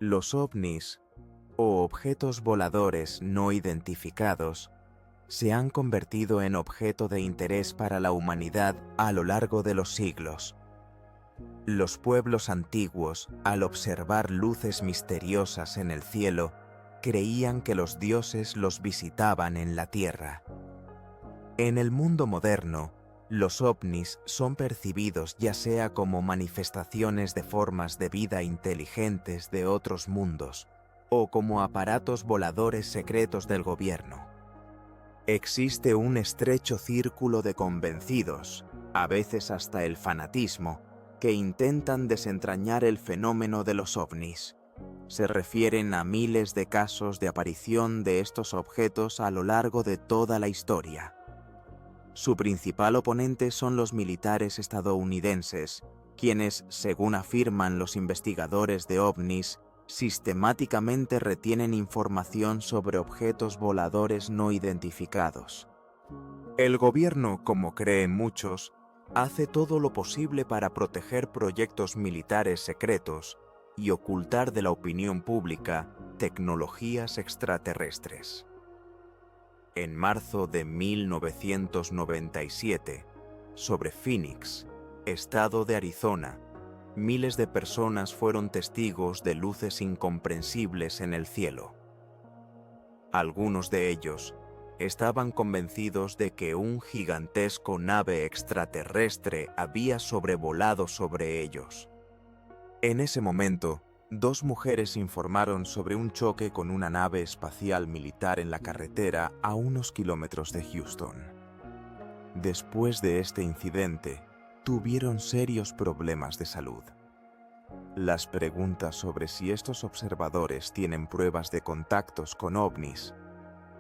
Los ovnis, o objetos voladores no identificados, se han convertido en objeto de interés para la humanidad a lo largo de los siglos. Los pueblos antiguos, al observar luces misteriosas en el cielo, creían que los dioses los visitaban en la tierra. En el mundo moderno, los ovnis son percibidos ya sea como manifestaciones de formas de vida inteligentes de otros mundos, o como aparatos voladores secretos del gobierno. Existe un estrecho círculo de convencidos, a veces hasta el fanatismo, que intentan desentrañar el fenómeno de los ovnis. Se refieren a miles de casos de aparición de estos objetos a lo largo de toda la historia. Su principal oponente son los militares estadounidenses, quienes, según afirman los investigadores de ovnis, sistemáticamente retienen información sobre objetos voladores no identificados. El gobierno, como creen muchos, hace todo lo posible para proteger proyectos militares secretos y ocultar de la opinión pública tecnologías extraterrestres. En marzo de 1997, sobre Phoenix, estado de Arizona, miles de personas fueron testigos de luces incomprensibles en el cielo. Algunos de ellos estaban convencidos de que un gigantesco nave extraterrestre había sobrevolado sobre ellos. En ese momento, dos mujeres informaron sobre un choque con una nave espacial militar en la carretera a unos kilómetros de Houston. Después de este incidente, tuvieron serios problemas de salud. Las preguntas sobre si estos observadores tienen pruebas de contactos con ovnis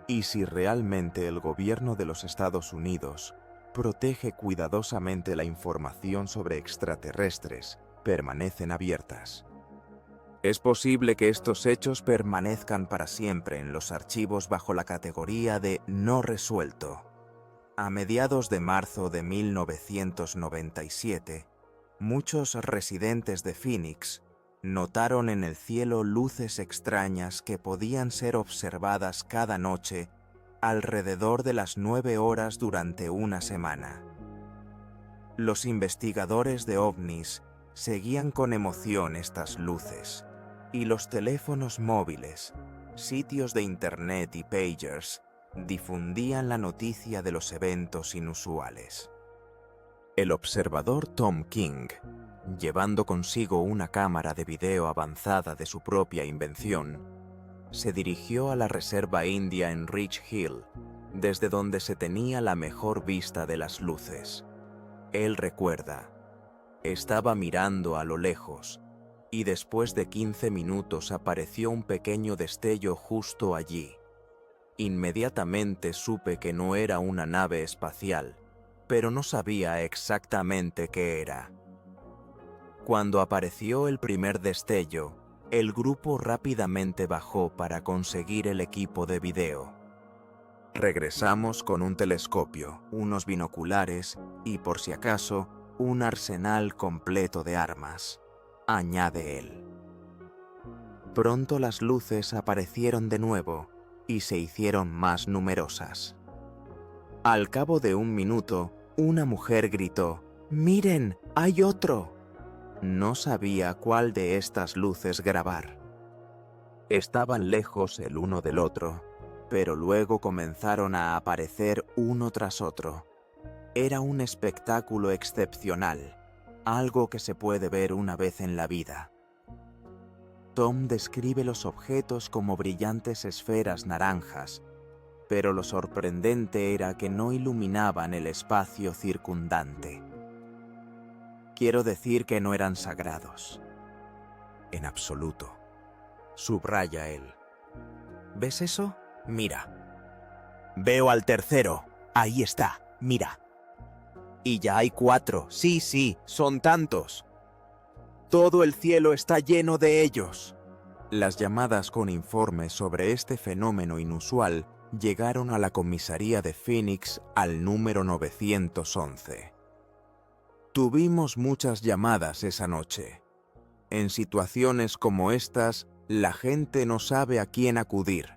y si realmente el gobierno de los Estados Unidos protege cuidadosamente la información sobre extraterrestres permanecen abiertas. Es posible que estos hechos permanezcan para siempre en los archivos bajo la categoría de no resuelto. A mediados de marzo de 1997, muchos residentes de Phoenix notaron en el cielo luces extrañas que podían ser observadas cada noche alrededor de las 9 horas durante una semana. Los investigadores de ovnis seguían con emoción estas luces, y los teléfonos móviles, sitios de internet y pagers difundían la noticia de los eventos inusuales. El observador Tom King, llevando consigo una cámara de video avanzada de su propia invención, se dirigió a la reserva india en Rich Hill, desde donde se tenía la mejor vista de las luces. Él recuerda, estaba mirando a lo lejos, y después de 15 minutos apareció un pequeño destello justo allí. Inmediatamente supe que no era una nave espacial, pero no sabía exactamente qué era. Cuando apareció el primer destello, el grupo rápidamente bajó para conseguir el equipo de video. Regresamos con un telescopio, unos binoculares y, por si acaso, un arsenal completo de armas, añade él. Pronto las luces aparecieron de nuevo y se hicieron más numerosas. Al cabo de un minuto, una mujer gritó: ¡Miren, hay otro! No sabía cuál de estas luces grabar. Estaban lejos el uno del otro, pero luego comenzaron a aparecer uno tras otro. Era un espectáculo excepcional, algo que se puede ver una vez en la vida. Tom describe los objetos como brillantes esferas naranjas, pero lo sorprendente era que no iluminaban el espacio circundante. Quiero decir que no eran sagrados. En absoluto. Subraya él. ¿Ves eso? Mira. Veo al tercero. Ahí está. Mira. Y ya hay 4. Sí, son tantos. Todo el cielo está lleno de ellos. Las llamadas con informes sobre este fenómeno inusual llegaron a la comisaría de Phoenix al número 911. Tuvimos muchas llamadas esa noche. En situaciones como estas, La gente no sabe a quién acudir.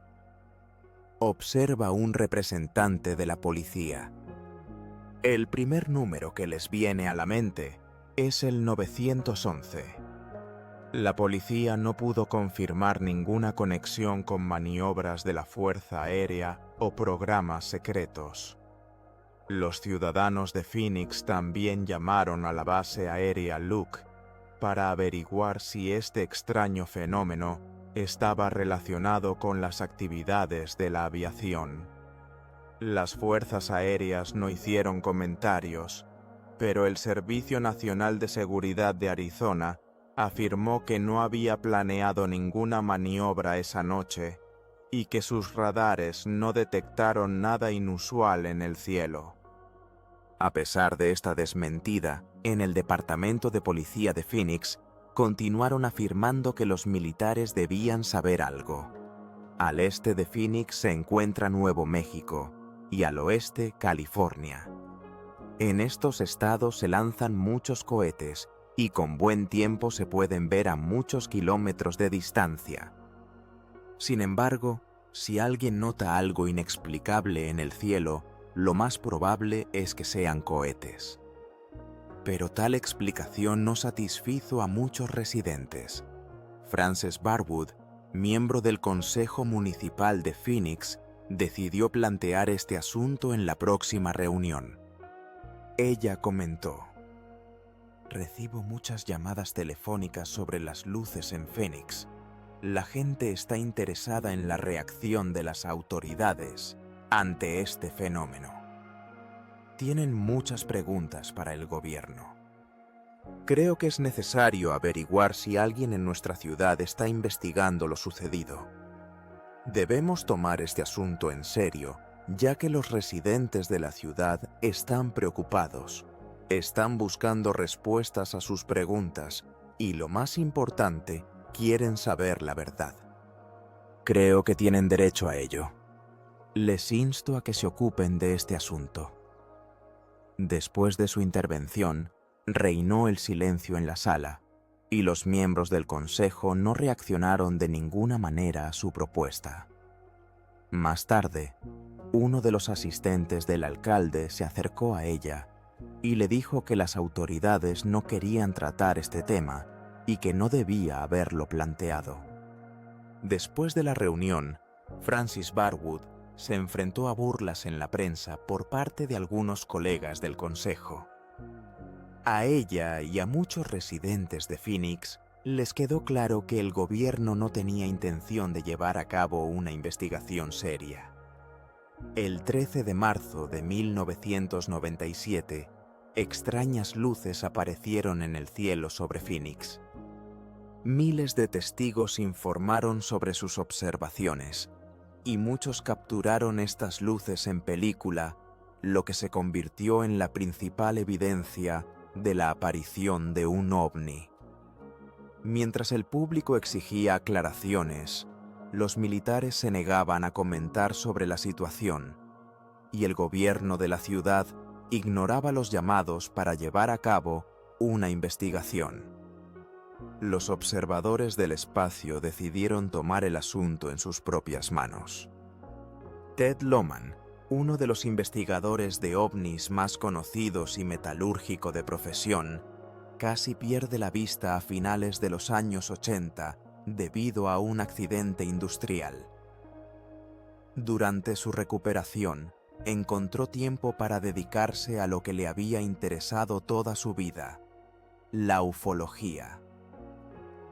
Observa un representante de la policía. El primer número que les viene a la mente es el 911. La policía no pudo confirmar ninguna conexión con maniobras de la Fuerza Aérea o programas secretos. Los ciudadanos de Phoenix también llamaron a la base aérea Luke para averiguar si este extraño fenómeno estaba relacionado con las actividades de la aviación. Las fuerzas aéreas no hicieron comentarios, pero el Servicio Nacional de Seguridad de Arizona afirmó que no había planeado ninguna maniobra esa noche y que sus radares no detectaron nada inusual en el cielo. A pesar de esta desmentida, en el Departamento de Policía de Phoenix continuaron afirmando que los militares debían saber algo. Al este de Phoenix se encuentra Nuevo México y al oeste California. En estos estados se lanzan muchos cohetes y con buen tiempo se pueden ver a muchos kilómetros de distancia. Sin embargo, si alguien nota algo inexplicable en el cielo, lo más probable es que sean cohetes. Pero tal explicación no satisfizo a muchos residentes. Frances Barwood, miembro del Consejo Municipal de Phoenix, decidió plantear este asunto en la próxima reunión. Ella comentó: "Recibo muchas llamadas telefónicas sobre las luces en Phoenix. La gente está interesada en la reacción de las autoridades ante este fenómeno. Tienen muchas preguntas para el gobierno. Creo que es necesario averiguar si alguien en nuestra ciudad está investigando lo sucedido. Debemos tomar este asunto en serio, ya que los residentes de la ciudad están preocupados, están buscando respuestas a sus preguntas y, lo más importante, quieren saber la verdad. Creo que tienen derecho a ello. Les insto a que se ocupen de este asunto". Después de su intervención, reinó el silencio en la sala, y los miembros del consejo no reaccionaron de ninguna manera a su propuesta. Más tarde, uno de los asistentes del alcalde se acercó a ella y le dijo que las autoridades no querían tratar este tema y que no debía haberlo planteado. Después de la reunión, Frances Barwood se enfrentó a burlas en la prensa por parte de algunos colegas del consejo. A ella y a muchos residentes de Phoenix les quedó claro que el gobierno no tenía intención de llevar a cabo una investigación seria. El 13 de marzo de 1997, extrañas luces aparecieron en el cielo sobre Phoenix. Miles de testigos informaron sobre sus observaciones, y muchos capturaron estas luces en película, lo que se convirtió en la principal evidencia de la aparición de un ovni. Mientras el público exigía aclaraciones, los militares se negaban a comentar sobre la situación, y el gobierno de la ciudad ignoraba los llamados para llevar a cabo una investigación. Los observadores del espacio decidieron tomar el asunto en sus propias manos. Ted Lohman, uno de los investigadores de ovnis más conocidos y metalúrgico de profesión, casi pierde la vista a finales de los años 80 debido a un accidente industrial. Durante su recuperación, encontró tiempo para dedicarse a lo que le había interesado toda su vida: la ufología.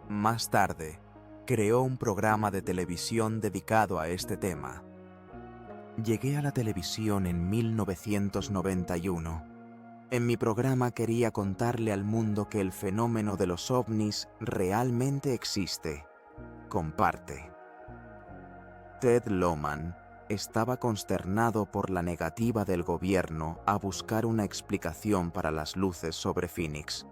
Más tarde, creó un programa de televisión dedicado a este tema. Llegué a la televisión en 1991. En mi programa quería contarle al mundo que el fenómeno de los ovnis realmente existe. Comparte. Ted Lohman estaba consternado por la negativa del gobierno a buscar una explicación para las luces sobre Phoenix.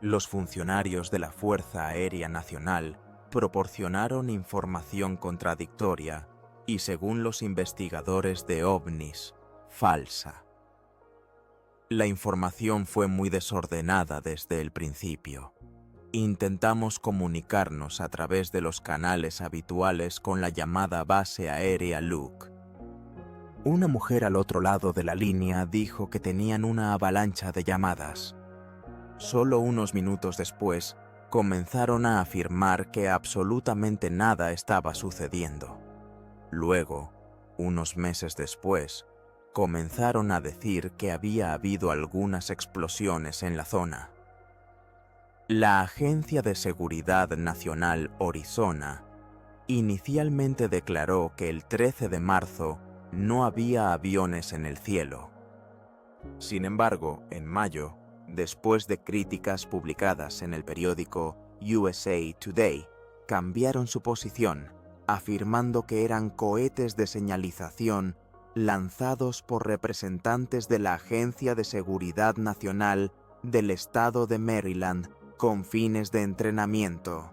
Los funcionarios de la Fuerza Aérea Nacional proporcionaron información contradictoria y, según los investigadores de ovnis, falsa. La información fue muy desordenada desde el principio. Intentamos comunicarnos a través de los canales habituales con la llamada base aérea Luke. Una mujer al otro lado de la línea dijo que tenían una avalancha de llamadas. Solo unos minutos después, comenzaron a afirmar que absolutamente nada estaba sucediendo. Luego, unos meses después, comenzaron a decir que había habido algunas explosiones en la zona. La Agencia de Seguridad Nacional Arizona inicialmente declaró que el 13 de marzo no había aviones en el cielo. Sin embargo, en mayo, después de críticas publicadas en el periódico USA Today, cambiaron su posición, afirmando que eran cohetes de señalización lanzados por representantes de la Agencia de Seguridad Nacional del estado de Maryland con fines de entrenamiento.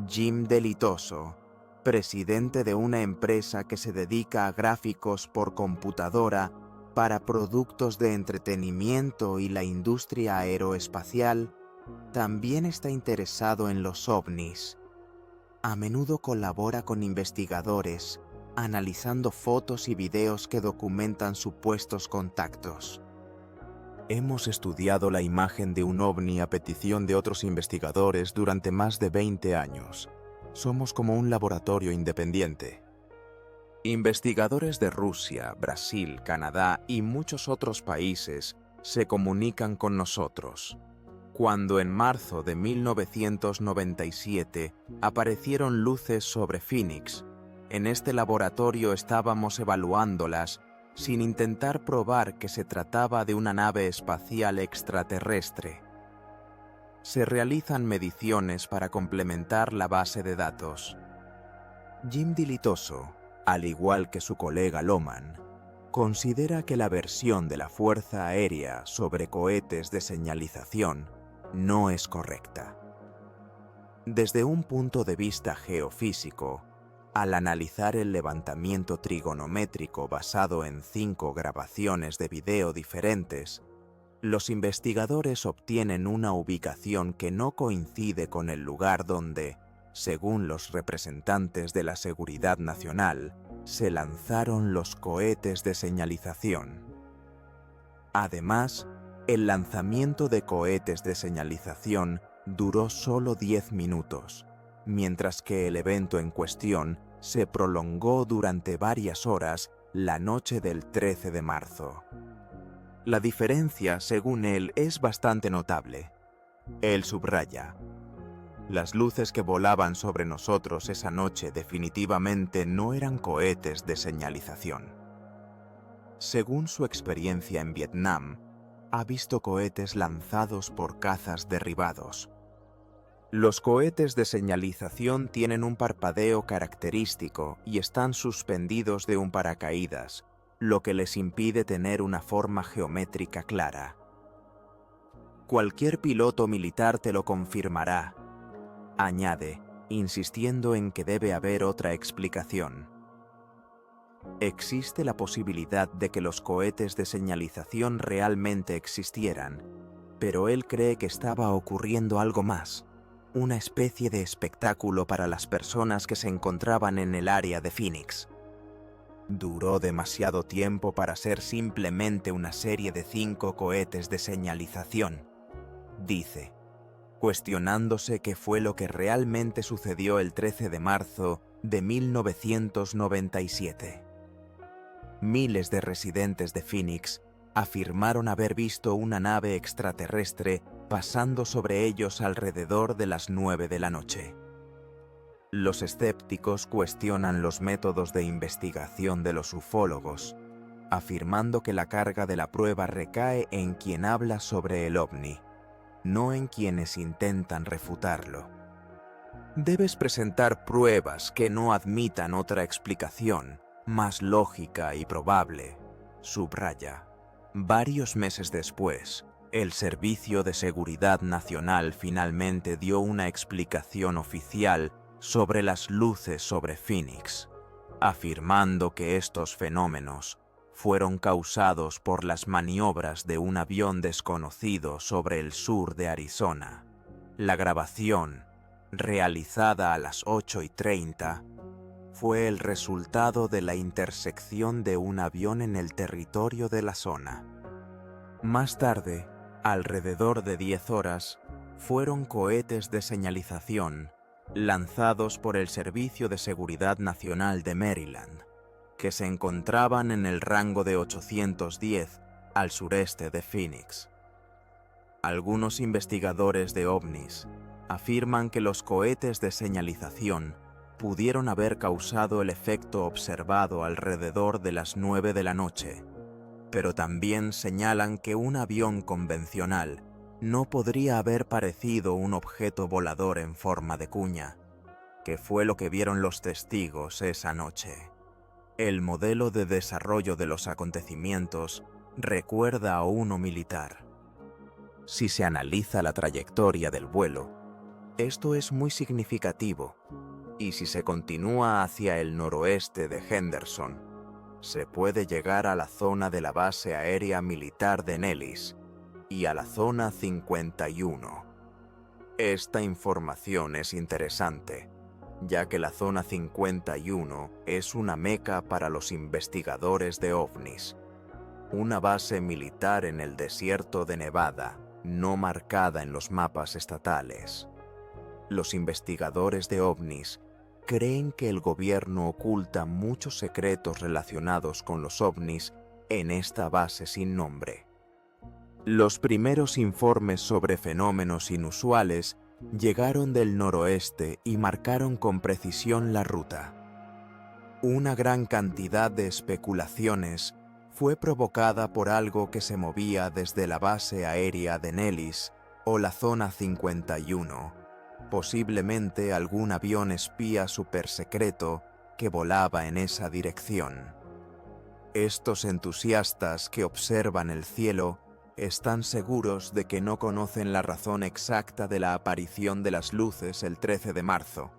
Jim Delitoso, presidente de una empresa que se dedica a gráficos por computadora para productos de entretenimiento y la industria aeroespacial, también está interesado en los ovnis. A menudo colabora con investigadores, analizando fotos y videos que documentan supuestos contactos. Hemos estudiado la imagen de un ovni a petición de otros investigadores durante más de 20 años. Somos como un laboratorio independiente. Investigadores de Rusia, Brasil, Canadá y muchos otros países se comunican con nosotros. Cuando en marzo de 1997 aparecieron luces sobre Phoenix, en este laboratorio estábamos evaluándolas sin intentar probar que se trataba de una nave espacial extraterrestre. Se realizan mediciones para complementar la base de datos. Jim Delitoso, al igual que su colega Lohmann, considera que la versión de la Fuerza Aérea sobre cohetes de señalización no es correcta. Desde un punto de vista geofísico, al analizar el levantamiento trigonométrico basado en 5 grabaciones de video diferentes, los investigadores obtienen una ubicación que no coincide con el lugar donde, según los representantes de la Seguridad Nacional, se lanzaron los cohetes de señalización. Además, el lanzamiento de cohetes de señalización duró solo 10 minutos, mientras que el evento en cuestión se prolongó durante varias horas la noche del 13 de marzo. La diferencia, según él, es bastante notable. Él subraya: las luces que volaban sobre nosotros esa noche definitivamente no eran cohetes de señalización. Según su experiencia en Vietnam, ha visto cohetes lanzados por cazas derribados. Los cohetes de señalización tienen un parpadeo característico y están suspendidos de un paracaídas, lo que les impide tener una forma geométrica clara. Cualquier piloto militar te lo confirmará, añade, insistiendo en que debe haber otra explicación. Existe la posibilidad de que los cohetes de señalización realmente existieran, pero él cree que estaba ocurriendo algo más, una especie de espectáculo para las personas que se encontraban en el área de Phoenix. Duró demasiado tiempo para ser simplemente una serie de 5 cohetes de señalización, dice, cuestionándose qué fue lo que realmente sucedió el 13 de marzo de 1997. Miles de residentes de Phoenix afirmaron haber visto una nave extraterrestre pasando sobre ellos alrededor de las 9 de la noche. Los escépticos cuestionan los métodos de investigación de los ufólogos, afirmando que la carga de la prueba recae en quien habla sobre el ovni, no en quienes intentan refutarlo. Debes presentar pruebas que no admitan otra explicación, más lógica y probable, subraya. Varios meses después, el Servicio de Seguridad Nacional finalmente dio una explicación oficial sobre las luces sobre Phoenix, afirmando que estos fenómenos fueron causados por las maniobras de un avión desconocido sobre el sur de Arizona. La grabación, realizada a las 8:30, fue el resultado de la intersección de un avión en el territorio de la zona. Más tarde, alrededor de 10 horas, fueron cohetes de señalización lanzados por el Servicio de Seguridad Nacional de Maryland, que se encontraban en el rango de 810 al sureste de Phoenix. Algunos investigadores de ovnis afirman que los cohetes de señalización pudieron haber causado el efecto observado alrededor de las 9 de la noche, pero también señalan que un avión convencional no podría haber parecido un objeto volador en forma de cuña, que fue lo que vieron los testigos esa noche. El modelo de desarrollo de los acontecimientos recuerda a uno militar. Si se analiza la trayectoria del vuelo, esto es muy significativo, y si se continúa hacia el noroeste de Henderson, se puede llegar a la zona de la base aérea militar de Nellis y a la zona 51. Esta información es interesante, ya que la zona 51 es una meca para los investigadores de ovnis, una base militar en el desierto de Nevada, no marcada en los mapas estatales. Los investigadores de ovnis creen que el gobierno oculta muchos secretos relacionados con los ovnis en esta base sin nombre. Los primeros informes sobre fenómenos inusuales llegaron del noroeste y marcaron con precisión la ruta. Una gran cantidad de especulaciones fue provocada por algo que se movía desde la base aérea de Nellis o la zona 51, posiblemente algún avión espía supersecreto que volaba en esa dirección. Estos entusiastas que observan el cielo están seguros de que no conocen la razón exacta de la aparición de las luces el 13 de marzo.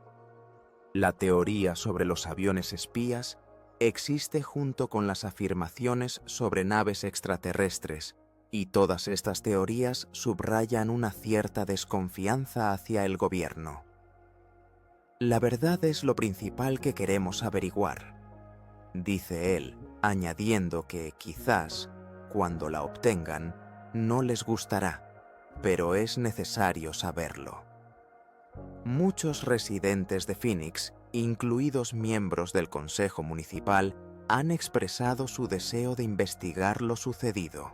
La teoría sobre los aviones espías existe junto con las afirmaciones sobre naves extraterrestres, y todas estas teorías subrayan una cierta desconfianza hacia el gobierno. La verdad es lo principal que queremos averiguar, dice él, añadiendo que quizás, cuando la obtengan, no les gustará, pero es necesario saberlo. Muchos residentes de Phoenix, incluidos miembros del Consejo Municipal, han expresado su deseo de investigar lo sucedido.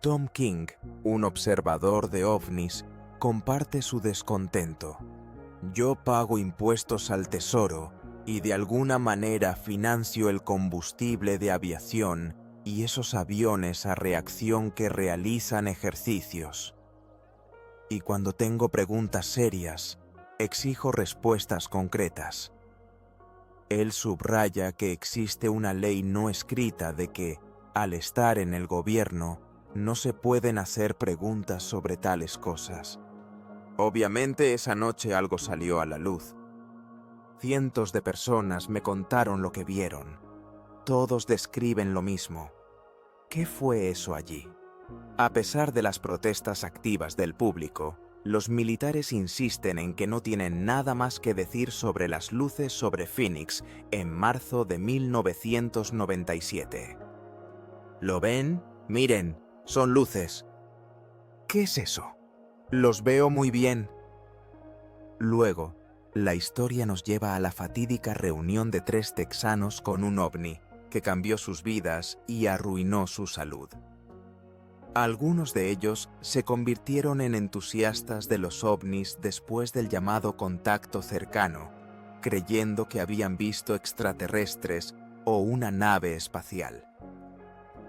Tom King, un observador de ovnis, comparte su descontento. Yo pago impuestos al Tesoro y de alguna manera financio el combustible de aviación y esos aviones a reacción que realizan ejercicios. Y cuando tengo preguntas serias, exijo respuestas concretas. Él subraya que existe una ley no escrita de que, al estar en el gobierno, no se pueden hacer preguntas sobre tales cosas. Obviamente esa noche algo salió a la luz. Cientos de personas me contaron lo que vieron. Todos describen lo mismo. ¿Qué fue eso allí? A pesar de las protestas activas del público, los militares insisten en que no tienen nada más que decir sobre las luces sobre Phoenix en marzo de 1997. ¿Lo ven? Miren, son luces. ¿Qué es eso? Los veo muy bien. Luego, la historia nos lleva a la fatídica reunión de 3 texanos con un ovni que cambió sus vidas y arruinó su salud. Algunos de ellos se convirtieron en entusiastas de los ovnis después del llamado contacto cercano, creyendo que habían visto extraterrestres o una nave espacial.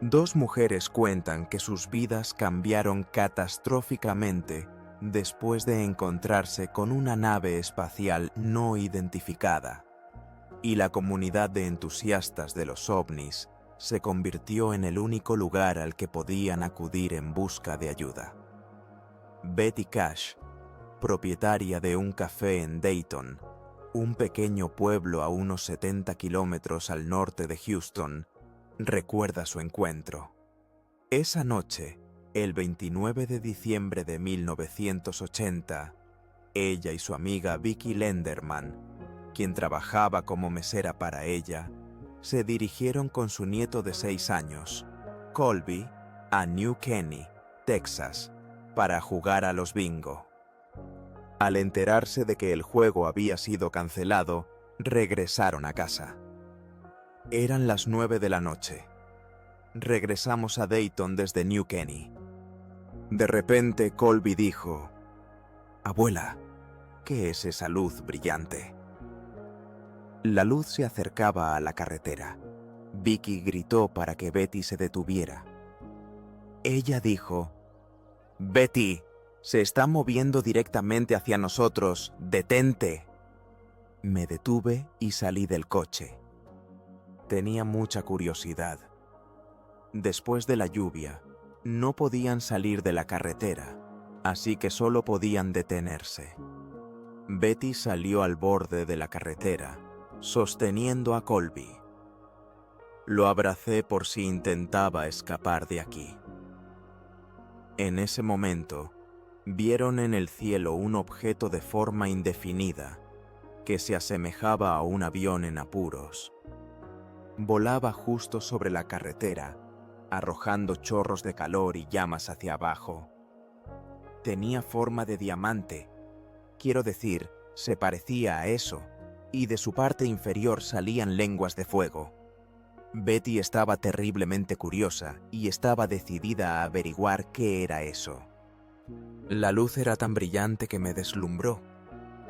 2 mujeres cuentan que sus vidas cambiaron catastróficamente después de encontrarse con una nave espacial no identificada, y la comunidad de entusiastas de los ovnis se convirtió en el único lugar al que podían acudir en busca de ayuda. Betty Cash, propietaria de un café en Dayton, un pequeño pueblo a unos 70 kilómetros al norte de Houston, recuerda su encuentro. Esa noche, El 29 de diciembre de 1980, ella y su amiga Vicky Lenderman, quien trabajaba como mesera para ella, se dirigieron con su nieto de 6 años, Colby, a New Caney, Texas, para jugar a los bingo. Al enterarse de que el juego había sido cancelado, regresaron a casa. Eran las 9 de la noche. Regresamos a Dayton desde New Caney. De repente Colby dijo: «Abuela, ¿qué es esa luz brillante?». La luz se acercaba a la carretera. Vicky gritó para que Betty se detuviera. Ella dijo: «Betty, se está moviendo directamente hacia nosotros. ¡Detente!». Me detuve y salí del coche. Tenía mucha curiosidad. Después de la lluvia, no podían salir de la carretera, así que solo podían detenerse. Betty salió al borde de la carretera, sosteniendo a Colby. Lo abracé por si intentaba escapar de aquí. En ese momento, vieron en el cielo un objeto de forma indefinida que se asemejaba a un avión en apuros. Volaba justo sobre la carretera, arrojando chorros de calor y llamas hacia abajo. Tenía forma de diamante, quiero decir, se parecía a eso, y de su parte inferior salían lenguas de fuego. Betty estaba terriblemente curiosa y estaba decidida a averiguar qué era eso. La luz era tan brillante que me deslumbró.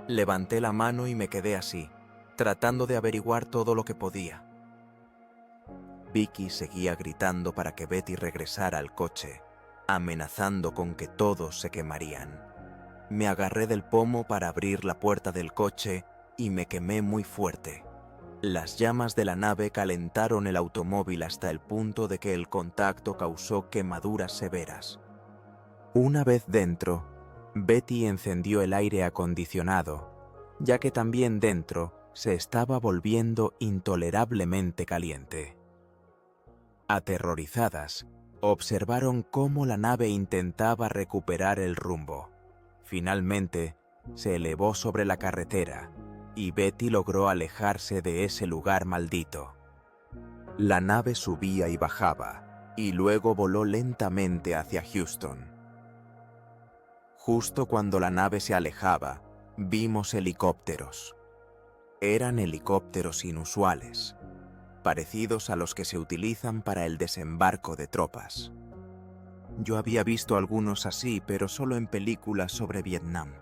Levanté la mano y me quedé así, tratando de averiguar todo lo que podía. Vicky seguía gritando para que Betty regresara al coche, amenazando con que todos se quemarían. Me agarré del pomo para abrir la puerta del coche y me quemé muy fuerte. Las llamas de la nave calentaron el automóvil hasta el punto de que el contacto causó quemaduras severas. Una vez dentro, Betty encendió el aire acondicionado, ya que también dentro se estaba volviendo intolerablemente caliente. Aterrorizadas, observaron cómo la nave intentaba recuperar el rumbo. Finalmente, se elevó sobre la carretera y Betty logró alejarse de ese lugar maldito. La nave subía y bajaba, y luego voló lentamente hacia Houston. Justo cuando la nave se alejaba, vimos helicópteros. Eran helicópteros inusuales, parecidos a los que se utilizan para el desembarco de tropas. Yo había visto algunos así, pero solo en películas sobre Vietnam.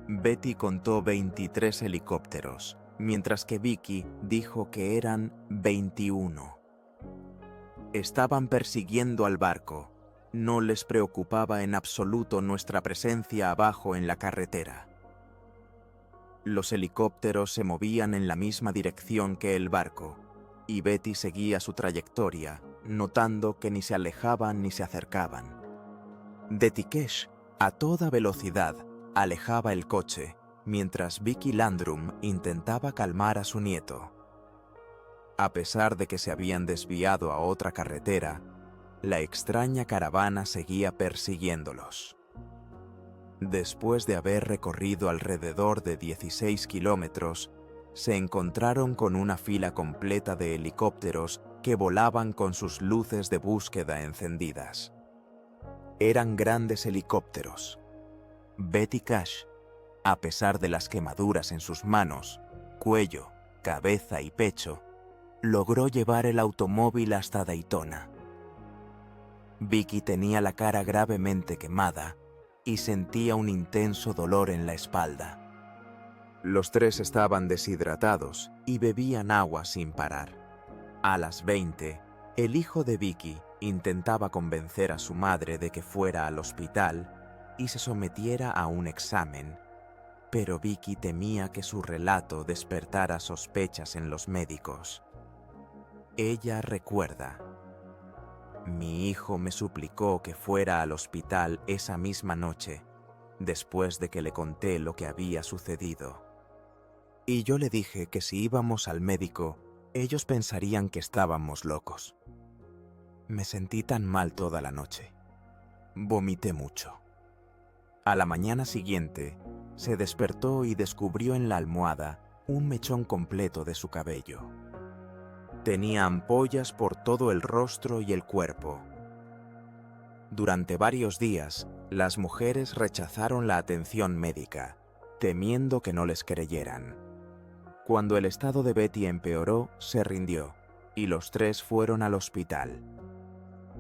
Betty contó 23 helicópteros, mientras que Vicky dijo que eran 21. Estaban persiguiendo al barco. No les preocupaba en absoluto nuestra presencia abajo en la carretera. Los helicópteros se movían en la misma dirección que el barco, y Betty seguía su trayectoria, notando que ni se alejaban ni se acercaban. De Tikesh, a toda velocidad, alejaba el coche, mientras Vicky Landrum intentaba calmar a su nieto. A pesar de que se habían desviado a otra carretera, la extraña caravana seguía persiguiéndolos. Después de haber recorrido alrededor de 16 kilómetros, se encontraron con una fila completa de helicópteros que volaban con sus luces de búsqueda encendidas. Eran grandes helicópteros. Betty Cash, a pesar de las quemaduras en sus manos, cuello, cabeza y pecho, logró llevar el automóvil hasta Daytona. Vicky tenía la cara gravemente quemada y sentía un intenso dolor en la espalda. Los tres estaban deshidratados y bebían agua sin parar. A las 20, el hijo de Vicky intentaba convencer a su madre de que fuera al hospital y se sometiera a un examen, pero Vicky temía que su relato despertara sospechas en los médicos. Ella recuerda: «Mi hijo me suplicó que fuera al hospital esa misma noche, después de que le conté lo que había sucedido. Y yo le dije que si íbamos al médico, ellos pensarían que estábamos locos». Me sentí tan mal toda la noche. Vomité mucho. A la mañana siguiente, se despertó y descubrió en la almohada un mechón completo de su cabello. Tenía ampollas por todo el rostro y el cuerpo. Durante varios días, las mujeres rechazaron la atención médica, temiendo que no les creyeran. Cuando el estado de Betty empeoró, se rindió, y los tres fueron al hospital.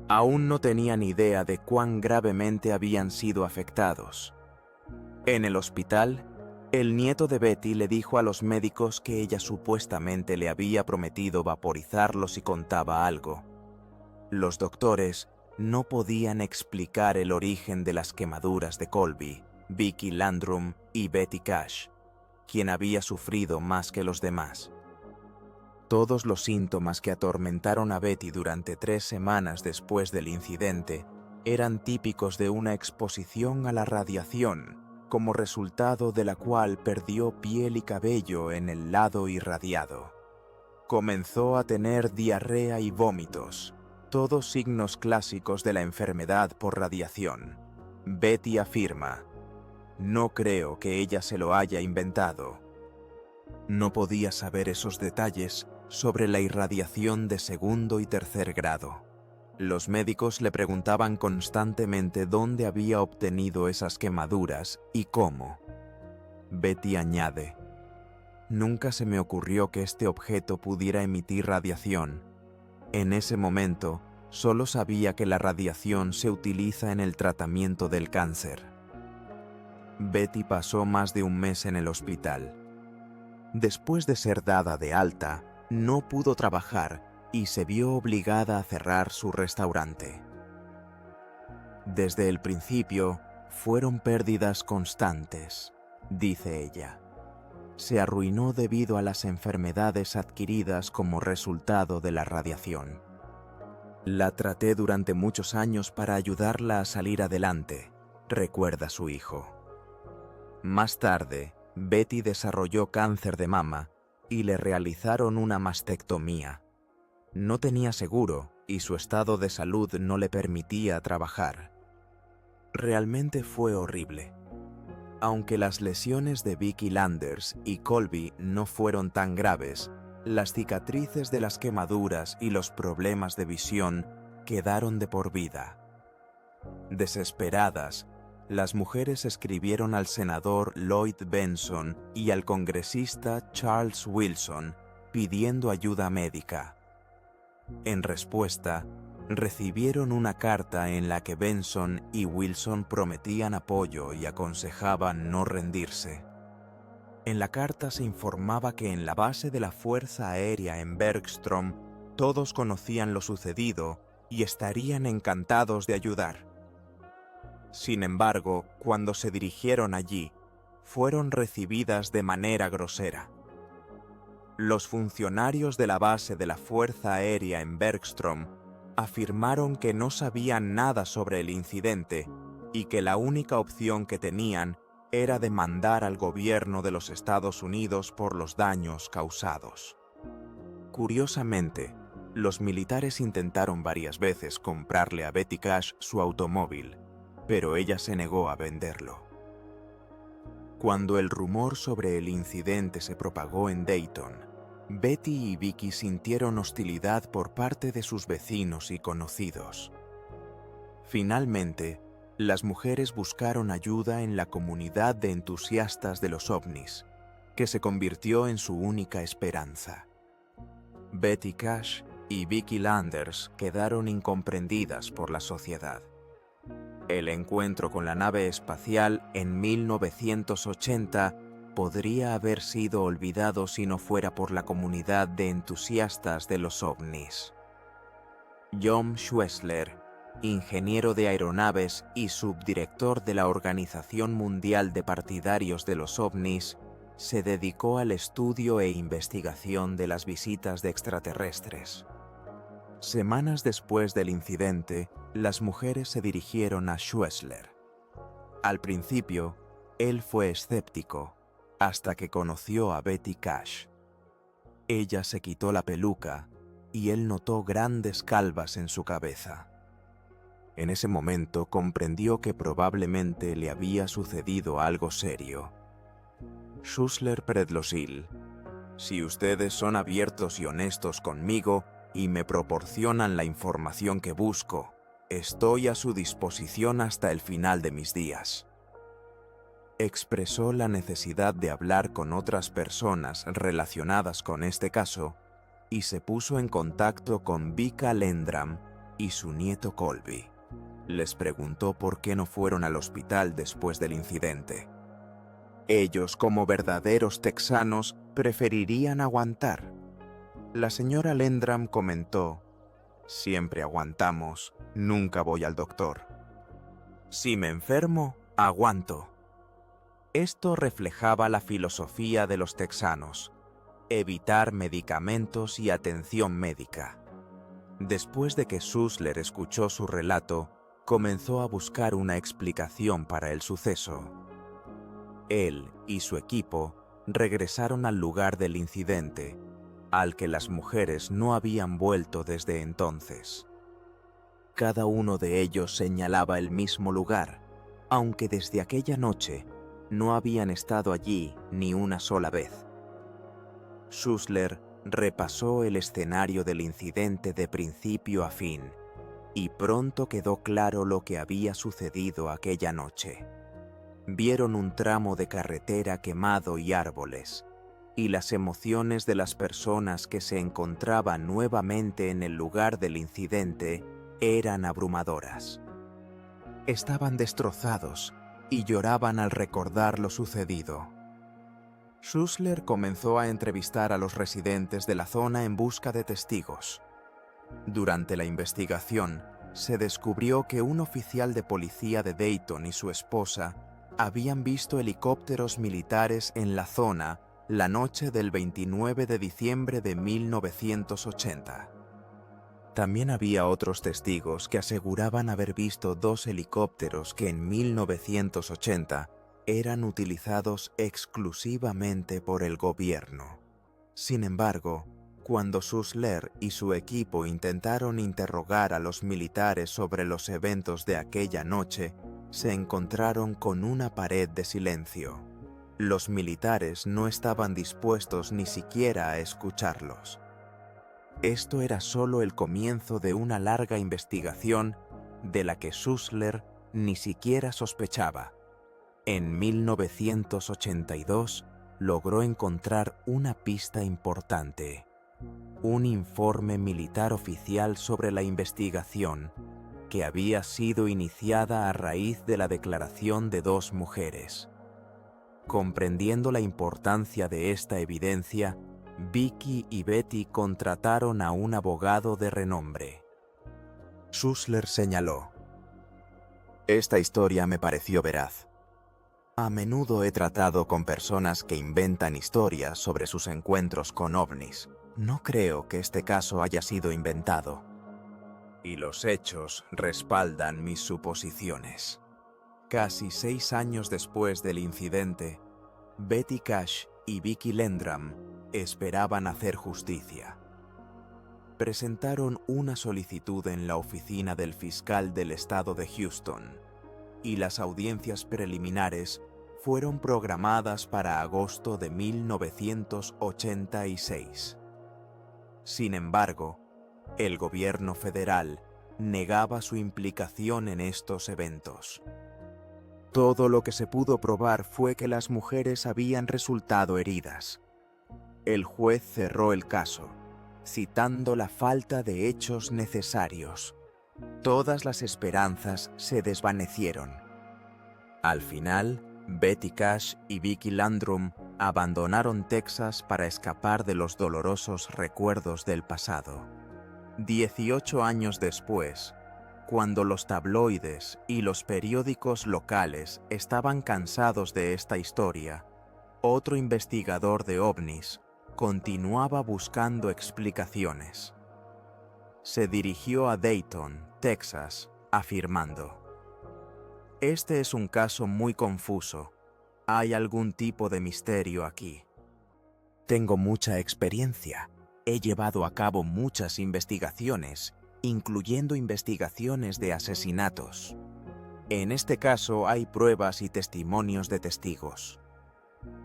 Aún no tenían idea de cuán gravemente habían sido afectados. En el hospital, el nieto de Betty le dijo a los médicos que ella supuestamente le había prometido vaporizarlos si contaba algo. Los doctores no podían explicar el origen de las quemaduras de Colby, Vicky Landrum y Betty Cash, quien había sufrido más que los demás. Todos los síntomas que atormentaron a Betty durante 3 semanas después del incidente eran típicos de una exposición a la radiación, como resultado de la cual perdió piel y cabello en el lado irradiado. Comenzó a tener diarrea y vómitos, todos signos clásicos de la enfermedad por radiación. Betty afirma: "No creo que ella se lo haya inventado". No podía saber esos detalles sobre la irradiación de 2º y 3er grado. Los médicos le preguntaban constantemente dónde había obtenido esas quemaduras y cómo. Betty añade: "Nunca se me ocurrió que este objeto pudiera emitir radiación. En ese momento, solo sabía que la radiación se utiliza en el tratamiento del cáncer". Betty pasó más de un mes en el hospital. Después de ser dada de alta, no pudo trabajar y se vio obligada a cerrar su restaurante. Desde el principio, fueron pérdidas constantes, dice ella. Se arruinó debido a las enfermedades adquiridas como resultado de la radiación. La traté durante muchos años para ayudarla a salir adelante, recuerda su hijo. Más tarde, Betty desarrolló cáncer de mama y le realizaron una mastectomía. No tenía seguro y su estado de salud no le permitía trabajar. Realmente fue horrible. Aunque las lesiones de Vicky Landers y Colby no fueron tan graves, las cicatrices de las quemaduras y los problemas de visión quedaron de por vida. Desesperadas, las mujeres escribieron al senador Lloyd Bentsen y al congresista Charles Wilson pidiendo ayuda médica. En respuesta, recibieron una carta en la que Bentsen y Wilson prometían apoyo y aconsejaban no rendirse. En la carta se informaba que en la base de la Fuerza Aérea en Bergstrom todos conocían lo sucedido y estarían encantados de ayudar. Sin embargo, cuando se dirigieron allí, fueron recibidas de manera grosera. Los funcionarios de la base de la Fuerza Aérea en Bergstrom afirmaron que no sabían nada sobre el incidente y que la única opción que tenían era demandar al gobierno de los Estados Unidos por los daños causados. Curiosamente, los militares intentaron varias veces comprarle a Betty Cash su automóvil, pero ella se negó a venderlo. Cuando el rumor sobre el incidente se propagó en Dayton, Betty y Vicky sintieron hostilidad por parte de sus vecinos y conocidos. Finalmente, las mujeres buscaron ayuda en la comunidad de entusiastas de los ovnis, que se convirtió en su única esperanza. Betty Cash y Vicky Landers quedaron incomprendidas por la sociedad. El encuentro con la nave espacial en 1980 podría haber sido olvidado si no fuera por la comunidad de entusiastas de los ovnis. John Schwessler, ingeniero de aeronaves y subdirector de la Organización Mundial de Partidarios de los OVNIs, se dedicó al estudio e investigación de las visitas de extraterrestres. Semanas después del incidente, las mujeres se dirigieron a Schwessler. Al principio, él fue escéptico, hasta que conoció a Betty Cash. Ella se quitó la peluca y él notó grandes calvas en su cabeza. En ese momento comprendió que probablemente le había sucedido algo serio. Schussler Predlosil, si ustedes son abiertos y honestos conmigo y me proporcionan la información que busco, estoy a su disposición hasta el final de mis días. Expresó la necesidad de hablar con otras personas relacionadas con este caso y se puso en contacto con Vika Lendram y su nieto Colby. Les preguntó por qué no fueron al hospital después del incidente. Ellos, como verdaderos texanos, preferirían aguantar. La señora Lendram comentó: siempre aguantamos, nunca voy al doctor. Si me enfermo, aguanto. Esto reflejaba la filosofía de los texanos: evitar medicamentos y atención médica. Después de que Schussler escuchó su relato, comenzó a buscar una explicación para el suceso. Él y su equipo regresaron al lugar del incidente, al que las mujeres no habían vuelto desde entonces. Cada uno de ellos señalaba el mismo lugar, aunque desde aquella noche no habían estado allí ni una sola vez. Schussler repasó el escenario del incidente de principio a fin, y pronto quedó claro lo que había sucedido aquella noche. Vieron un tramo de carretera quemado y árboles, y las emociones de las personas que se encontraban nuevamente en el lugar del incidente eran abrumadoras. Estaban destrozados y lloraban al recordar lo sucedido. Schussler comenzó a entrevistar a los residentes de la zona en busca de testigos. Durante la investigación, se descubrió que un oficial de policía de Dayton y su esposa habían visto helicópteros militares en la zona la noche del 29 de diciembre de 1980. También había otros testigos que aseguraban haber visto 2 helicópteros que en 1980 eran utilizados exclusivamente por el gobierno. Sin embargo, cuando Schussler y su equipo intentaron interrogar a los militares sobre los eventos de aquella noche, se encontraron con una pared de silencio. Los militares no estaban dispuestos ni siquiera a escucharlos. Esto era solo el comienzo de una larga investigación de la que Schussler ni siquiera sospechaba. En 1982 logró encontrar una pista importante: un informe militar oficial sobre la investigación que había sido iniciada a raíz de la declaración de 2 mujeres. Comprendiendo la importancia de esta evidencia, Vicky y Betty contrataron a un abogado de renombre. Schussler señaló: esta historia me pareció veraz. A menudo he tratado con personas que inventan historias sobre sus encuentros con ovnis. No creo que este caso haya sido inventado. Y los hechos respaldan mis suposiciones. Casi 6 años después del incidente, Betty Cash y Vicky Lendram esperaban hacer justicia. Presentaron una solicitud en la oficina del fiscal del estado de Houston, y las audiencias preliminares fueron programadas para agosto de 1986. Sin embargo, el gobierno federal negaba su implicación en estos eventos. Todo lo que se pudo probar fue que las mujeres habían resultado heridas. El juez cerró el caso, citando la falta de hechos necesarios. Todas las esperanzas se desvanecieron. Al final, Betty Cash y Vicky Landrum abandonaron Texas para escapar de los dolorosos recuerdos del pasado. 18 años después, cuando los tabloides y los periódicos locales estaban cansados de esta historia, otro investigador de ovnis continuaba buscando explicaciones. Se dirigió a Dayton, Texas, afirmando: este es un caso muy confuso. Hay algún tipo de misterio aquí. Tengo mucha experiencia. He llevado a cabo muchas investigaciones incluyendo investigaciones de asesinatos. En este caso hay pruebas y testimonios de testigos.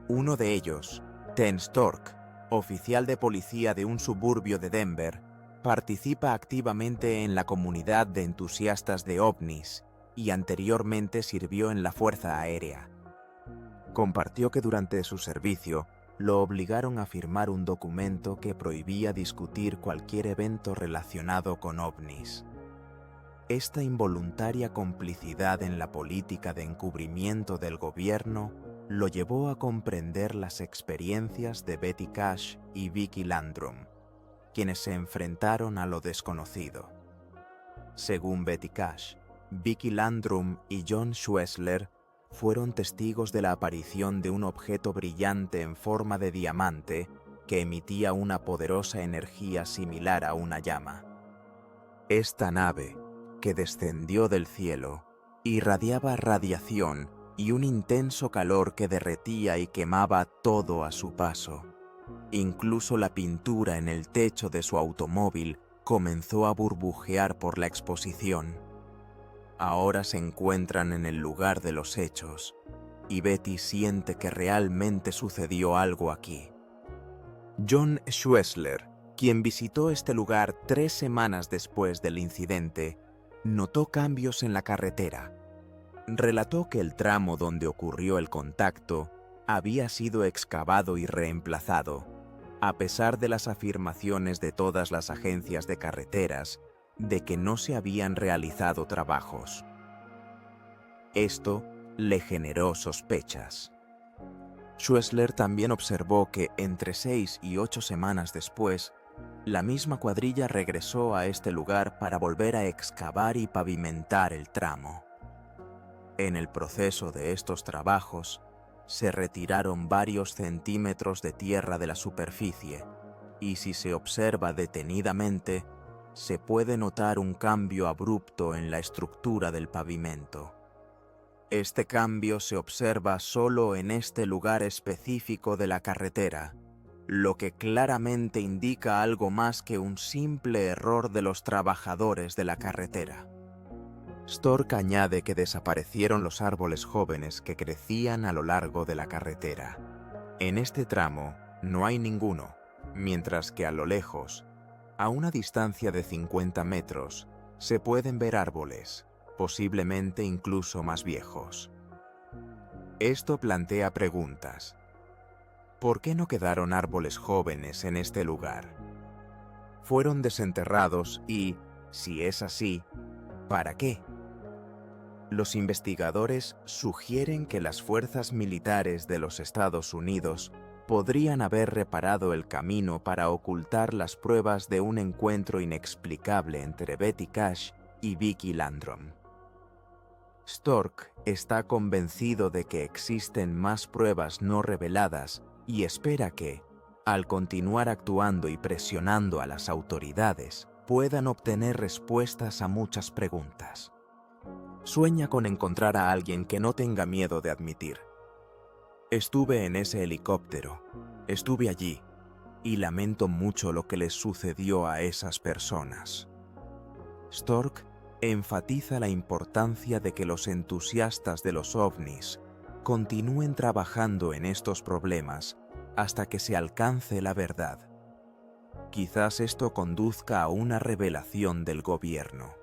Uno de ellos, Ten Stork, oficial de policía de un suburbio de Denver, participa activamente en la comunidad de entusiastas de ovnis y anteriormente sirvió en la Fuerza Aérea. Compartió que durante su servicio lo obligaron a firmar un documento que prohibía discutir cualquier evento relacionado con ovnis. Esta involuntaria complicidad en la política de encubrimiento del gobierno lo llevó a comprender las experiencias de Betty Cash y Vicky Landrum, quienes se enfrentaron a lo desconocido. Según Betty Cash, Vicky Landrum y John Schwessler fueron testigos de la aparición de un objeto brillante en forma de diamante que emitía una poderosa energía similar a una llama. Esta nave, que descendió del cielo, irradiaba radiación y un intenso calor que derretía y quemaba todo a su paso. Incluso la pintura en el techo de su automóvil comenzó a burbujear por la exposición. Ahora se encuentran en el lugar de los hechos, y Betty siente que realmente sucedió algo aquí. John Schwessler, quien visitó este lugar 3 semanas después del incidente, notó cambios en la carretera. Relató que el tramo donde ocurrió el contacto había sido excavado y reemplazado, a pesar de las afirmaciones de todas las agencias de carreteras de que no se habían realizado trabajos. Esto le generó sospechas. Schwessler también observó que entre 6 y 8 semanas después, la misma cuadrilla regresó a este lugar para volver a excavar y pavimentar el tramo. En el proceso de estos trabajos, se retiraron varios centímetros de tierra de la superficie, y si se observa detenidamente, se puede notar un cambio abrupto en la estructura del pavimento. Este cambio se observa solo en este lugar específico de la carretera, lo que claramente indica algo más que un simple error de los trabajadores de la carretera. Stork añade que desaparecieron los árboles jóvenes que crecían a lo largo de la carretera. En este tramo no hay ninguno, mientras que a lo lejos, a una distancia de 50 metros, se pueden ver árboles, posiblemente incluso más viejos. Esto plantea preguntas. ¿Por qué no quedaron árboles jóvenes en este lugar? ¿Fueron desenterrados y, si es así, para qué? Los investigadores sugieren que las fuerzas militares de los Estados Unidos podrían haber reparado el camino para ocultar las pruebas de un encuentro inexplicable entre Betty Cash y Vicky Landrum. Stork está convencido de que existen más pruebas no reveladas y espera que, al continuar actuando y presionando a las autoridades, puedan obtener respuestas a muchas preguntas. Sueña con encontrar a alguien que no tenga miedo de admitir: estuve en ese helicóptero, estuve allí, y lamento mucho lo que les sucedió a esas personas. Stork enfatiza la importancia de que los entusiastas de los ovnis continúen trabajando en estos problemas hasta que se alcance la verdad. Quizás esto conduzca a una revelación del gobierno.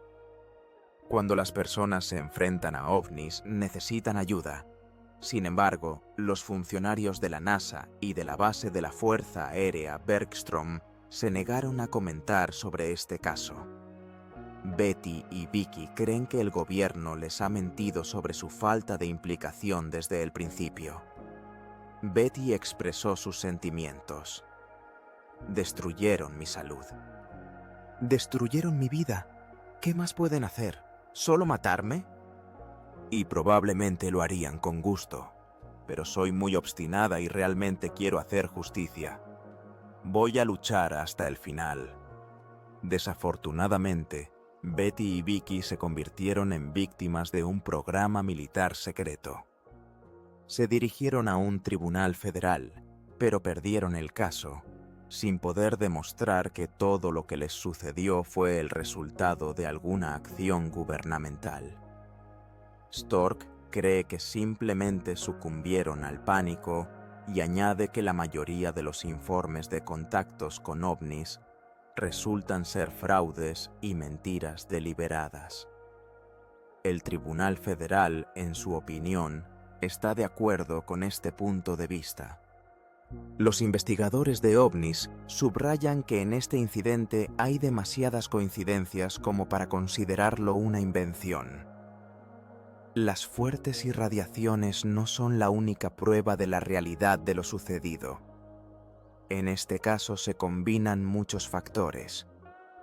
Cuando las personas se enfrentan a ovnis, necesitan ayuda. Sin embargo, los funcionarios de la NASA y de la base de la Fuerza Aérea Bergstrom se negaron a comentar sobre este caso. Betty y Vicky creen que el gobierno les ha mentido sobre su falta de implicación desde el principio. Betty expresó sus sentimientos. Destruyeron mi salud. Destruyeron mi vida. ¿Qué más pueden hacer? ¿Solo matarme? Y probablemente lo harían con gusto, pero soy muy obstinada y realmente quiero hacer justicia. Voy a luchar hasta el final. Desafortunadamente, Betty y Vicky se convirtieron en víctimas de un programa militar secreto. Se dirigieron a un tribunal federal, pero perdieron el caso, sin poder demostrar que todo lo que les sucedió fue el resultado de alguna acción gubernamental. Stork cree que simplemente sucumbieron al pánico y añade que la mayoría de los informes de contactos con ovnis resultan ser fraudes y mentiras deliberadas. El Tribunal Federal, en su opinión, está de acuerdo con este punto de vista. Los investigadores de ovnis subrayan que en este incidente hay demasiadas coincidencias como para considerarlo una invención. Las fuertes irradiaciones no son la única prueba de la realidad de lo sucedido. En este caso se combinan muchos factores.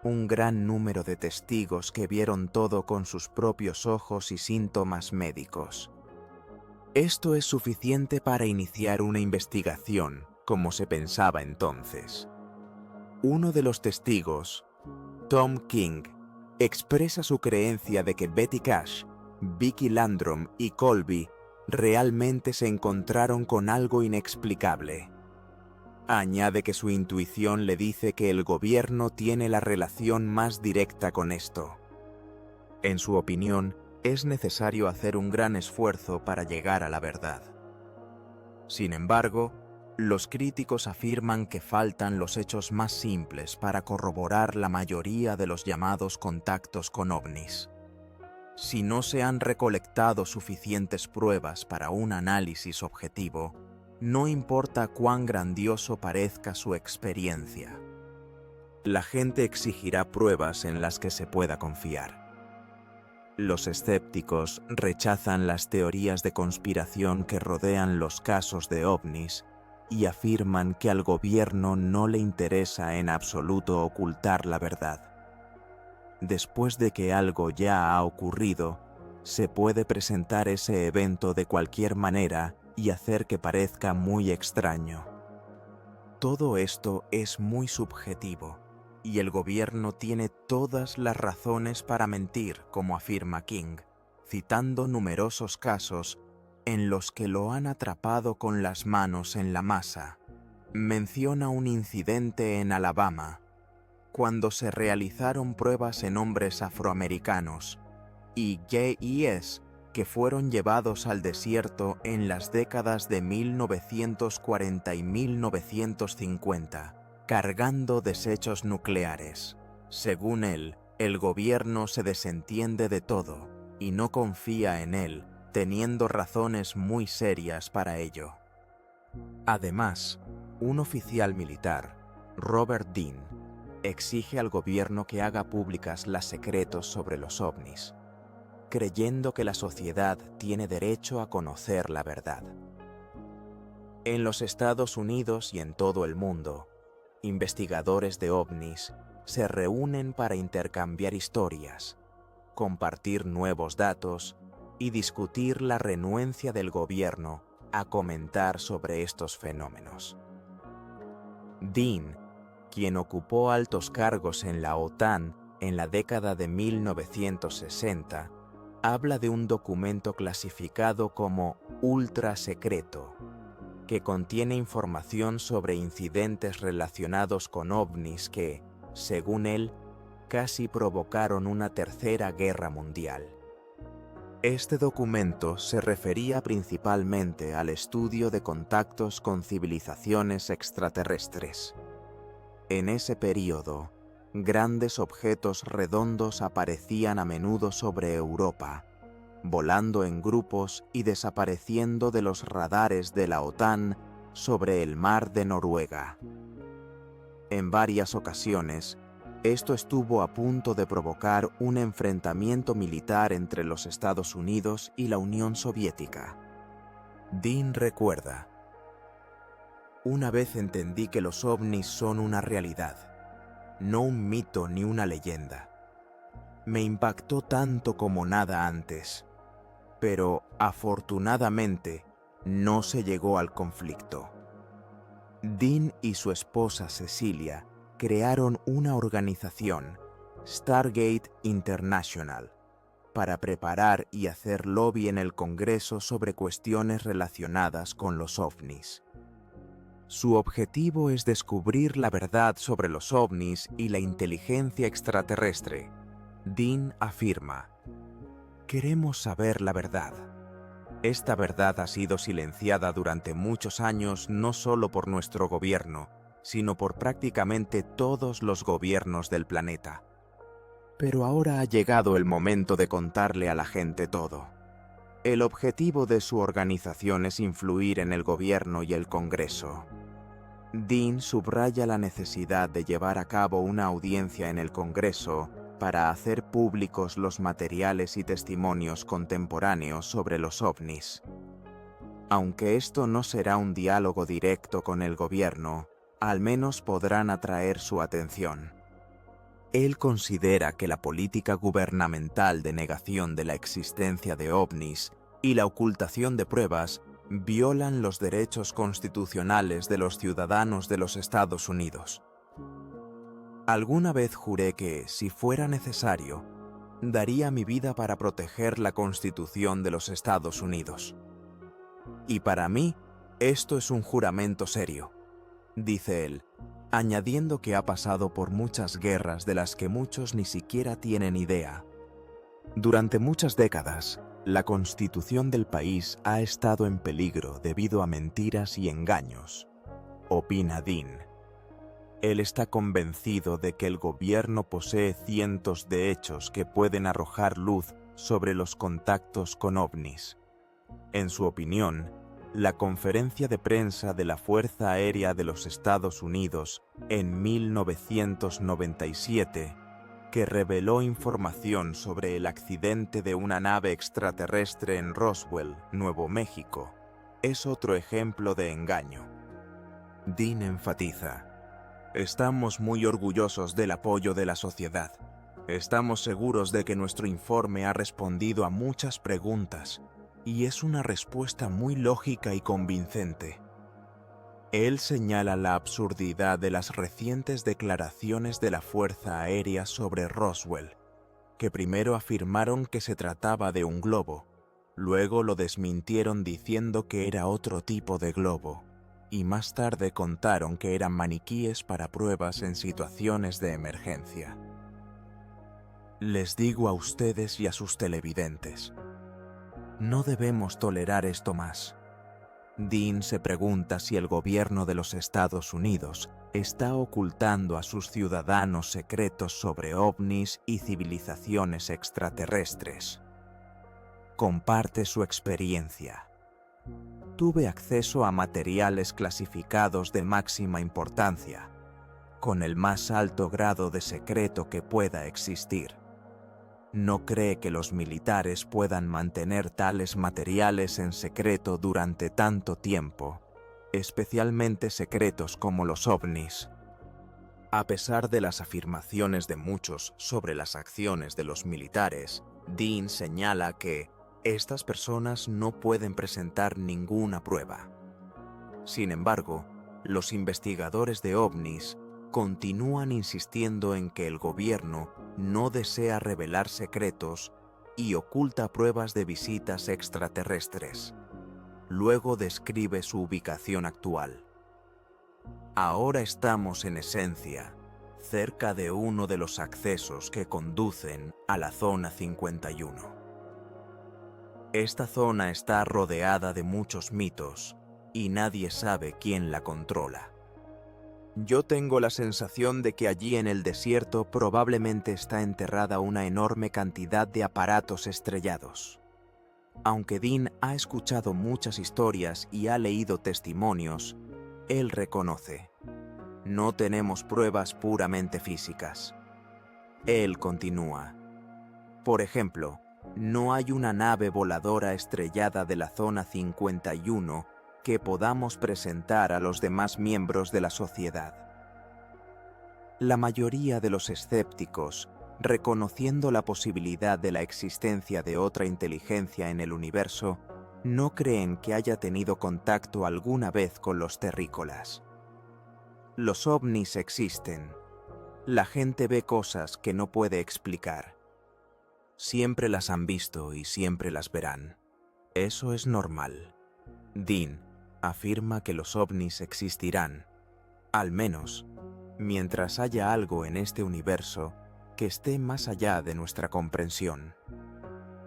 Un gran número de testigos que vieron todo con sus propios ojos y síntomas médicos. Esto es suficiente para iniciar una investigación, como se pensaba entonces. Uno de los testigos, Tom King, expresa su creencia de que Betty Cash, Vicky Landrum y Colby realmente se encontraron con algo inexplicable. Añade que su intuición le dice que el gobierno tiene la relación más directa con esto. En su opinión, es necesario hacer un gran esfuerzo para llegar a la verdad. Sin embargo, los críticos afirman que faltan los hechos más simples para corroborar la mayoría de los llamados contactos con ovnis. Si no se han recolectado suficientes pruebas para un análisis objetivo, no importa cuán grandioso parezca su experiencia. La gente exigirá pruebas en las que se pueda confiar. Los escépticos rechazan las teorías de conspiración que rodean los casos de ovnis y afirman que al gobierno no le interesa en absoluto ocultar la verdad. Después de que algo ya ha ocurrido, se puede presentar ese evento de cualquier manera y hacer que parezca muy extraño. Todo esto es muy subjetivo, y el gobierno tiene todas las razones para mentir, como afirma King, citando numerosos casos en los que lo han atrapado con las manos en la masa. Menciona un incidente en Alabama, cuando se realizaron pruebas en hombres afroamericanos y gays que fueron llevados al desierto en las décadas de 1940 y 1950, cargando desechos nucleares. Según él, el gobierno se desentiende de todo y no confía en él, teniendo razones muy serias para ello. Además, un oficial militar, Robert Dean, exige al gobierno que haga públicas los secretos sobre los ovnis, creyendo que la sociedad tiene derecho a conocer la verdad. En los Estados Unidos y en todo el mundo, investigadores de ovnis se reúnen para intercambiar historias, compartir nuevos datos y discutir la renuencia del gobierno a comentar sobre estos fenómenos. Dean, quien ocupó altos cargos en la OTAN en la década de 1960, habla de un documento clasificado como ultra secreto, que contiene información sobre incidentes relacionados con ovnis que, según él, casi provocaron una tercera guerra mundial. Este documento se refería principalmente al estudio de contactos con civilizaciones extraterrestres. En ese período, grandes objetos redondos aparecían a menudo sobre Europa, volando en grupos y desapareciendo de los radares de la OTAN sobre el mar de Noruega. En varias ocasiones, esto estuvo a punto de provocar un enfrentamiento militar entre los Estados Unidos y la Unión Soviética. Dean recuerda: una vez entendí que los ovnis son una realidad, no un mito ni una leyenda. Me impactó tanto como nada antes, pero afortunadamente no se llegó al conflicto. Dean y su esposa Cecilia crearon una organización, Stargate International, para preparar y hacer lobby en el Congreso sobre cuestiones relacionadas con los ovnis. Su objetivo es descubrir la verdad sobre los ovnis y la inteligencia extraterrestre. Dean afirma: queremos saber la verdad. Esta verdad ha sido silenciada durante muchos años no solo por nuestro gobierno, sino por prácticamente todos los gobiernos del planeta. Pero ahora ha llegado el momento de contarle a la gente todo. El objetivo de su organización es influir en el gobierno y el Congreso. Dean subraya la necesidad de llevar a cabo una audiencia en el Congreso para hacer públicos los materiales y testimonios contemporáneos sobre los ovnis. Aunque esto no será un diálogo directo con el gobierno, al menos podrán atraer su atención. Él considera que la política gubernamental de negación de la existencia de ovnis y la ocultación de pruebas violan los derechos constitucionales de los ciudadanos de los Estados Unidos. Alguna vez juré que, si fuera necesario, daría mi vida para proteger la Constitución de los Estados Unidos. Y para mí, esto es un juramento serio, dice él, añadiendo que ha pasado por muchas guerras de las que muchos ni siquiera tienen idea. Durante muchas décadas, la Constitución del país ha estado en peligro debido a mentiras y engaños, opina Dean. Él está convencido de que el gobierno posee cientos de hechos que pueden arrojar luz sobre los contactos con ovnis. En su opinión, la conferencia de prensa de la Fuerza Aérea de los Estados Unidos en 1997, que reveló información sobre el accidente de una nave extraterrestre en Roswell, Nuevo México, es otro ejemplo de engaño. Dean enfatiza: estamos muy orgullosos del apoyo de la sociedad. Estamos seguros de que nuestro informe ha respondido a muchas preguntas y es una respuesta muy lógica y convincente. Él señala la absurdidad de las recientes declaraciones de la Fuerza Aérea sobre Roswell, que primero afirmaron que se trataba de un globo, luego lo desmintieron diciendo que era otro tipo de globo, y más tarde contaron que eran maniquíes para pruebas en situaciones de emergencia. Les digo a ustedes y a sus televidentes, no debemos tolerar esto más. Dean se pregunta si el gobierno de los Estados Unidos está ocultando a sus ciudadanos secretos sobre ovnis y civilizaciones extraterrestres. Comparte su experiencia. Tuve acceso a materiales clasificados de máxima importancia, con el más alto grado de secreto que pueda existir. No cree que los militares puedan mantener tales materiales en secreto durante tanto tiempo, especialmente secretos como los ovnis. A pesar de las afirmaciones de muchos sobre las acciones de los militares, Dean señala que estas personas no pueden presentar ninguna prueba. Sin embargo, los investigadores de ovnis continúan insistiendo en que el gobierno no desea revelar secretos y oculta pruebas de visitas extraterrestres. Luego describe su ubicación actual. Ahora estamos en esencia cerca de uno de los accesos que conducen a la Zona 51. Esta zona está rodeada de muchos mitos y nadie sabe quién la controla. Yo tengo la sensación de que allí en el desierto probablemente está enterrada una enorme cantidad de aparatos estrellados. Aunque Dean ha escuchado muchas historias y ha leído testimonios, él reconoce: no tenemos pruebas puramente físicas. Él continúa: por ejemplo, no hay una nave voladora estrellada de la Zona 51 que podamos presentar a los demás miembros de la sociedad. La mayoría de los escépticos, reconociendo la posibilidad de la existencia de otra inteligencia en el universo, no creen que haya tenido contacto alguna vez con los terrícolas. Los ovnis existen. La gente ve cosas que no puede explicar. Siempre las han visto y siempre las verán. Eso es normal. Dean afirma que los ovnis existirán, al menos mientras haya algo en este universo que esté más allá de nuestra comprensión.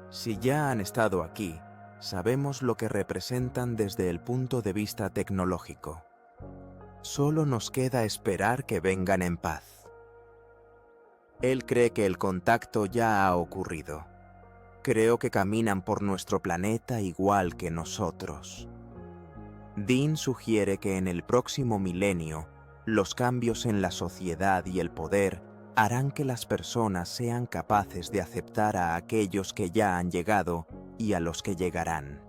Si ya han estado aquí, sabemos lo que representan desde el punto de vista tecnológico. Solo nos queda esperar que vengan en paz. Él cree que el contacto ya ha ocurrido. Creo que caminan por nuestro planeta igual que nosotros. Dean sugiere que en el próximo milenio, los cambios en la sociedad y el poder harán que las personas sean capaces de aceptar a aquellos que ya han llegado y a los que llegarán.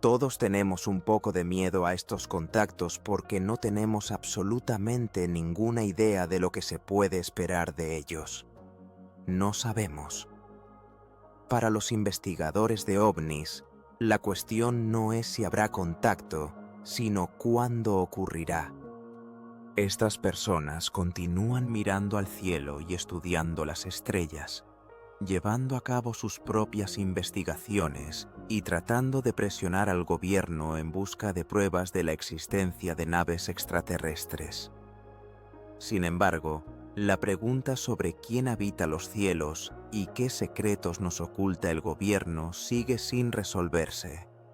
Todos tenemos un poco de miedo a estos contactos porque no tenemos absolutamente ninguna idea de lo que se puede esperar de ellos. No sabemos. Para los investigadores de ovnis, la cuestión no es si habrá contacto, sino cuándo ocurrirá. Estas personas continúan mirando al cielo y estudiando las estrellas, llevando a cabo sus propias investigaciones y tratando de presionar al gobierno en busca de pruebas de la existencia de naves extraterrestres. Sin embargo, la pregunta sobre quién habita los cielos y qué secretos nos oculta el gobierno sigue sin resolverse.